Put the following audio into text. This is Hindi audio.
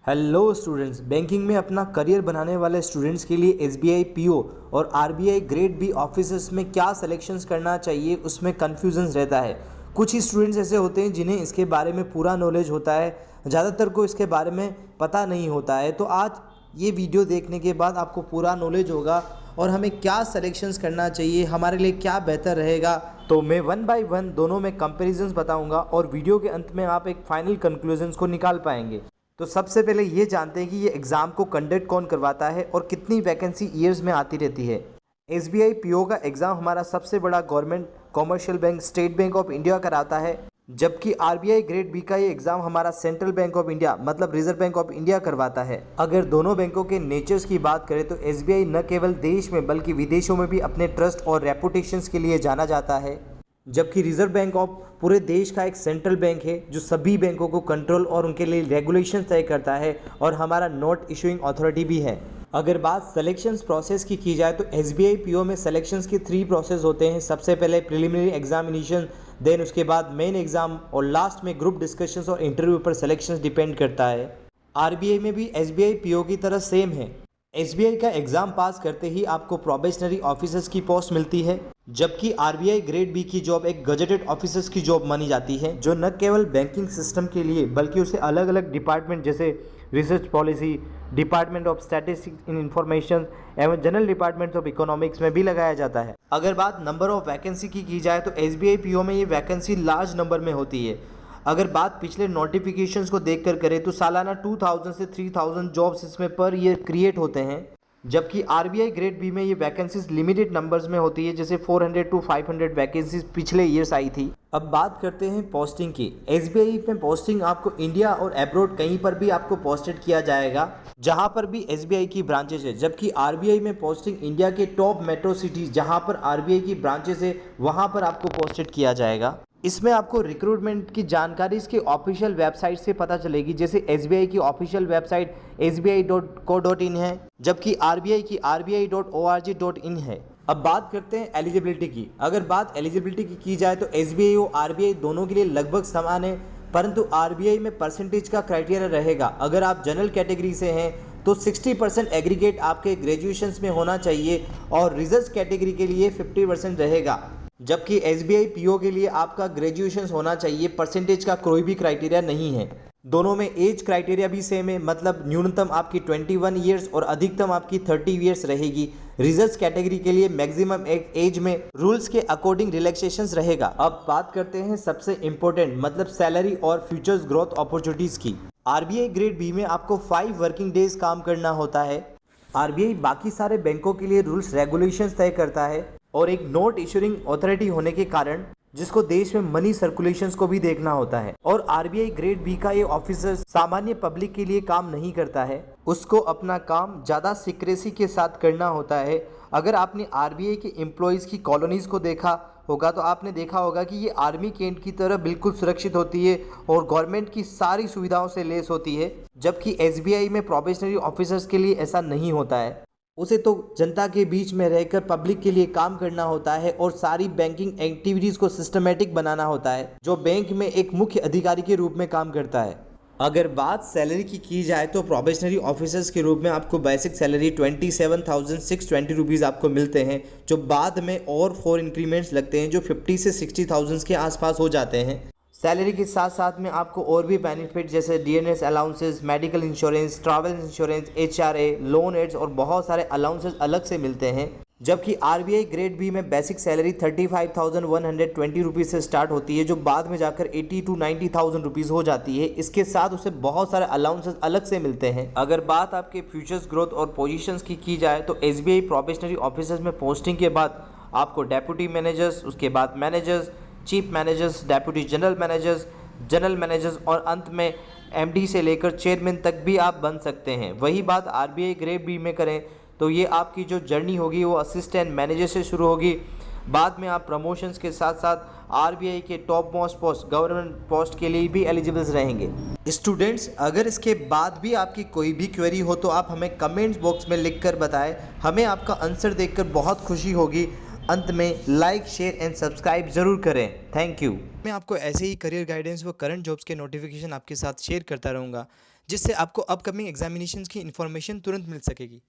हेलो स्टूडेंट्स, बैंकिंग में अपना करियर बनाने वाले स्टूडेंट्स के लिए एसबीआई पीओ और आरबीआई ग्रेड बी ऑफिसर्स में क्या सिलेक्शंस करना चाहिए उसमें कन्फ्यूजन रहता है। कुछ ही स्टूडेंट्स ऐसे होते हैं जिन्हें इसके बारे में पूरा नॉलेज होता है, ज़्यादातर को इसके बारे में पता नहीं होता है। तो आज ये वीडियो देखने के बाद आपको पूरा नॉलेज होगा और हमें क्या सिलेक्शंस करना चाहिए, हमारे लिए क्या बेहतर रहेगा। तो मैं वन बाय वन दोनों में कंपेरिजन्स बताऊंगा और वीडियो के अंत में आप एक फाइनल कंक्लूजन्स को निकाल पाएंगे। तो सबसे पहले ये जानते हैं कि ये एग्ज़ाम को कंडक्ट कौन करवाता है और कितनी वैकेंसी ईयर्स में आती रहती है। एसबीआई पीओ का एग्ज़ाम हमारा सबसे बड़ा government commercial bank state bank of India कराता है, जबकि आरबीआई ग्रेड बी का ये एग्ज़ाम हमारा सेंट्रल बैंक ऑफ इंडिया मतलब रिजर्व बैंक ऑफ इंडिया करवाता है। अगर दोनों बैंकों के नेचर्स की बात करें तो एसबीआई न केवल देश में बल्कि विदेशों में भी अपने ट्रस्ट और रेपुटेशंस के लिए जाना जाता है, जबकि रिजर्व बैंक ऑफ पूरे देश का एक सेंट्रल बैंक है जो सभी बैंकों को कंट्रोल और उनके लिए रेगुलेशन तय करता है और हमारा नोट इशूइंग अथॉरिटी भी है। अगर बात सिलेक्शंस प्रोसेस की जाए तो एसबीआई पीओ में सिलेक्शंस के 3 प्रोसेस होते हैं। सबसे पहले प्रिलिमिनरी एग्जामिनेशन, देन उसके बाद मेन एग्जाम और लास्ट में ग्रुप डिस्कशंस और इंटरव्यू पर सिलेक्शंस डिपेंड करता है। आरबीआई में भी एसबीआई पीओ की तरह सेम है। एसबीआई का एग्जाम पास करते ही आपको प्रोबेशनरी ऑफिसर्स की पोस्ट मिलती है, जबकि आरबीआई ग्रेड बी की जॉब एक गजेटेड ऑफिसर्स की जॉब मानी जाती है, जो न केवल बैंकिंग सिस्टम के लिए बल्कि उसे अलग अलग डिपार्टमेंट जैसे research policy, department of statistics in information एवं जनरल डिपार्टमेंट ऑफ इकोनॉमिक्स में भी लगाया जाता है। अगर बात नंबर ऑफ वैकेंसी की जाए तो एसबीआई पीओ में ये वैकेंसी लार्ज नंबर में होती है। अगर बात पिछले नोटिफिकेशंस को देखकर करें तो सालाना 2000 से 3000 जॉब्स इसमें पर ईयर क्रिएट होते हैं, जबकि आरबीआई ग्रेड बी में ये वैकेंसीज लिमिटेड नंबर्स में होती है, जैसे 400 टू 500 वैकेंसीज पिछले ईयर्स आई थी। अब बात करते हैं पोस्टिंग की। एसबीआई में पोस्टिंग आपको इंडिया और अब्रॉड कहीं पर भी आपको पोस्टेड किया जाएगा जहां पर भी एसबीआई की ब्रांचेस है, जबकि आरबीआई में पोस्टिंग इंडिया के टॉप मेट्रो सिटीज जहां पर आरबीआई की ब्रांचेस है वहां पर आपको पोस्टेड किया जाएगा। इसमें आपको रिक्रूटमेंट की जानकारी इसके ऑफिशियल वेबसाइट से पता चलेगी, जैसे एसबीआई की ऑफिशियल वेबसाइट sbi.co.in है, जबकि आरबीआई की rbi.org.in है। अब बात करते हैं एलिजिबिलिटी की। अगर बात एलिजिबिलिटी की जाए तो एसबीआई और आरबीआई दोनों के लिए लगभग समान है, परंतु आरबीआई में परसेंटेज का क्राइटेरिया रहेगा। अगर आप जनरल कैटेगरी से हैं तो 60% एग्रीगेट आपके ग्रेजुएशंस में होना चाहिए और रिजर्व कैटेगरी के लिए 50% रहेगा, जबकि एसबीआई पीओ के लिए आपका ग्रेजुएशन होना चाहिए, परसेंटेज का कोई भी क्राइटेरिया नहीं है। दोनों में एज क्राइटेरिया भी सेम है, मतलब न्यूनतम आपकी 21 ईयर्स और अधिकतम आपकी 30 ईयर्स रहेगी। रिजर्व कैटेगरी के लिए मैक्सिमम एज में रूल्स के अकॉर्डिंग रिलैक्सेशंस रहेगा। अब बात करते हैं सबसे इंपॉर्टेंट मतलब सैलरी और फ्यूचर्स ग्रोथ अपॉर्चुनिटीज की। आरबीआई ग्रेड बी में आपको 5 वर्किंग डेज काम करना होता है। आरबीआई बाकी सारे बैंकों के लिए रूल्स रेगुलेशंस तय करता है और एक नोट इशूइंग अथॉरिटी होने के कारण जिसको देश में मनी सर्कुलेशंस को भी देखना होता है। और आरबीआई ग्रेड बी का ये ऑफिसर सामान्य पब्लिक के लिए काम नहीं करता है, उसको अपना काम ज़्यादा सीक्रेसी के साथ करना होता है। अगर आपने आरबीआई के एम्प्लॉयज़ की कॉलोनीज़ को देखा होगा तो आपने देखा होगा कि ये आर्मी कैंट की तरह बिल्कुल सुरक्षित होती है और गवर्नमेंट की सारी सुविधाओं से लैस होती है, जबकि एसबीआई में प्रोबेशनरी ऑफिसर्स के लिए ऐसा नहीं होता है। उसे तो जनता के बीच में रहकर पब्लिक के लिए काम करना होता है और सारी बैंकिंग एक्टिविटीज़ को सिस्टमेटिक बनाना होता है, जो बैंक में एक मुख्य अधिकारी के रूप में काम करता है। अगर बात सैलरी की जाए तो प्रोबेशनरी ऑफिसर्स के रूप में आपको बेसिक सैलरी 27,620 रुपीज़ आपको मिलते हैं, जो बाद में और 4 इंक्रीमेंट्स लगते हैं जो 50 से 60,000 के आसपास हो जाते हैं। सैलरी के साथ साथ में आपको और भी बेनिफिट जैसे DNS allowances, medical insurance, travel insurance, HRA, loan aids और बहुत सारे अलाउंसेस अलग से मिलते हैं, जबकि आरबीआई ग्रेड बी में बेसिक सैलरी 35,120 रुपीज़ से स्टार्ट होती है, जो बाद में जाकर 80 to 90,000 रुपीज़ हो जाती है। इसके साथ उसे बहुत सारे अलाउंसेस अलग से मिलते हैं। अगर बात आपके फ्यूचर्स ग्रोथ और पोजीशंस की जाए तो एसबीआई प्रोबेशनरी ऑफिसर्स में पोस्टिंग के बाद आपको डेप्यूटी मैनेजर्स, उसके बाद managers, chief managers, deputy general managers और अंत में एमडी से लेकर चेयरमैन तक भी आप बन सकते हैं। वही बात आरबीआई ग्रेड बी में करें तो ये आपकी जो जर्नी होगी वो असिस्टेंट मैनेजर से शुरू होगी, बाद में आप प्रमोशंस के साथ साथ आरबीआई के top most post government post के लिए भी एलिजिबल रहेंगे। स्टूडेंट्स, अगर इसके बाद भी आपकी कोई भी क्वेरी हो तो आप हमें कमेंट्स बॉक्स में लिखकर बताएं, हमें आपका आंसर देखकर बहुत खुशी होगी। अंत में लाइक, शेयर एंड सब्सक्राइब जरूर करें। Thank you. मैं आपको ऐसे ही करियर गाइडेंस व करंट जॉब्स के नोटिफिकेशन आपके साथ शेयर करता रहूँगा। जिससे आपको अपकमिंग एग्जामिनेशंस की इन्फॉर्मेशन तुरंत मिल सकेगी।